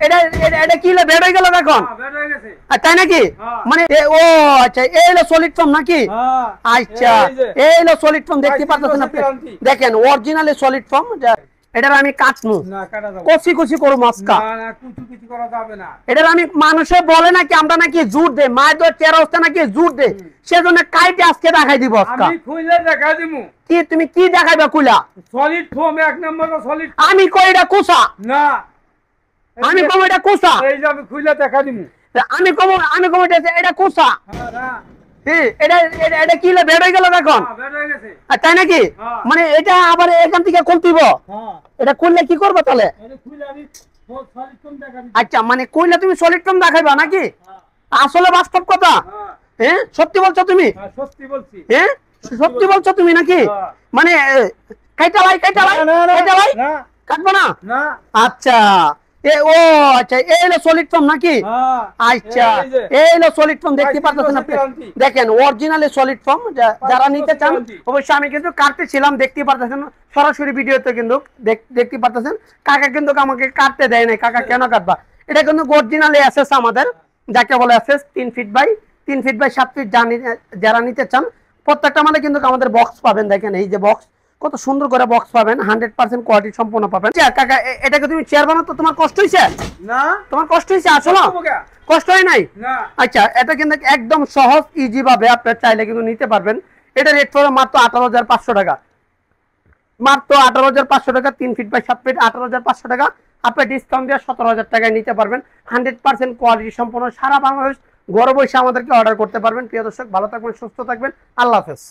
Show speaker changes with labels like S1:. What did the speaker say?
S1: এটা এটা এটা কি বের হয়ে গেল এখন?
S2: বের হয়ে গেছে।
S1: তাই নাকি? মানে ও আচ্ছা, এই হলো সলিড ফর্ম নাকি? আচ্ছা, এই হলো সলিড ফর্ম, দেখতে পাচ্ছেন আপনি, দেখেন অরিজিনালি সলিড ফর্ম। এটার আমি কাটমু
S2: না, কাটা যাবে
S1: কষি কষি করব মস্কা।
S2: না না, কুচি কুচি করা যাবে না।
S1: এটার আমি, মানুষে বলে নাকি আমরা নাকি জুট দেই, মায়ের দর চেরা হচ্ছে নাকি জুট দেই, সেজন্য কাইটে আজকে দেখাই দিব আজকে।
S2: আমি খুইলে দেখা দিমু।
S1: কি তুমি কি দেখাইবা কুলা?
S2: সলিড ফর্ম, এক নম্বর সলিড।
S1: আমি কই এটা কুসা?
S2: না,
S1: আমি কম এটা কুসা?
S2: এই যে আমি খুইলে দেখা দিমু।
S1: আমি কম এটা কুসা?
S2: না,
S1: এটা এটা এটা কি বের হয়ে গেল এখন?
S2: বের হয়ে গেছে।
S1: তাই নাকি? মানে এটা আবার এখান থেকে খুলতিব? এটা খুললে কি করবে তাহলে?
S2: এটা খুইলে আমি সলিড ফর্ম দেখা দিমু।
S1: আচ্ছা, মানে কইলে তুমি সলিড ফর্ম দেখাইবা নাকি? আসলে বাস্তব কথা? হ্যাঁ, সত্যি বলছো তুমি?
S2: সত্যি বলছি।
S1: হ্যাঁ, সত্যি বলছো তুমি নাকি? মানে কাইটা লাই
S2: না,
S1: কাটবো না?
S2: না।
S1: আচ্ছা, ও আচ্ছা, এই হলো সলিড ফর্ম নাকি? আচ্ছা, এই হলো সলিড ফর্ম, দেখতে পাচ্ছেন আপনি, দেখেন অরিজিনালি সলিড ফর্ম। যারা নিতে চান অবশ্যই, আমি কিন্তু কাটতে ছিলাম, দেখতে পাচ্ছেন সরাসরি ভিডিওতে, কিন্তু দেখতে পাচ্ছেন কাকা কিন্তু আমাকে কাটতে দেয় নাই। কাকা কেন কাটবা? এটা কিন্তু অরিজিনালি এসএস আমাদের, যাকে বলে এসএস 3 ফিট বাই 7 ফিট। যারা নিতে চান প্রত্যেকটা মানে কিন্তু আমাদের বক্স পাবেন। দেখেন এই যে বক্স, কত সুন্দর করে বক্স পাবেন, 100% কোয়ালিটি সম্পূর্ণ পাবেন। কাকা, এটাকে তুমি চেয়ার বানাতো তোমার কষ্ট হইছে?
S2: না,
S1: তোমার কষ্ট হইছে? আসলে কষ্ট হয় নাই?
S2: না।
S1: আচ্ছা, এটা কিন্তু একদম সহজ ইজি ভাবে আপনি চাইলে কিন্তু নিতে পারবেন। এটা রেট পড়বে মাত্র 18,500 টাকা, মাত্র 18,500 টাকা। 3 ফিট বাই 7 ফিট 18,500 টাকা। আপনি ডিসকাউন্ট দিয়ে 17,000 টাকায় নিতে পারবেন। 100% কোয়ালিটি সম্পূর্ণ, সারা বাংলাদেশ ঘরে বসে আমাদেরকে অর্ডার করতে পারবেন। প্রিয় দর্শক, ভালো থাকবেন, সুস্থ থাকবেন, আল্লাহ হাফেজ।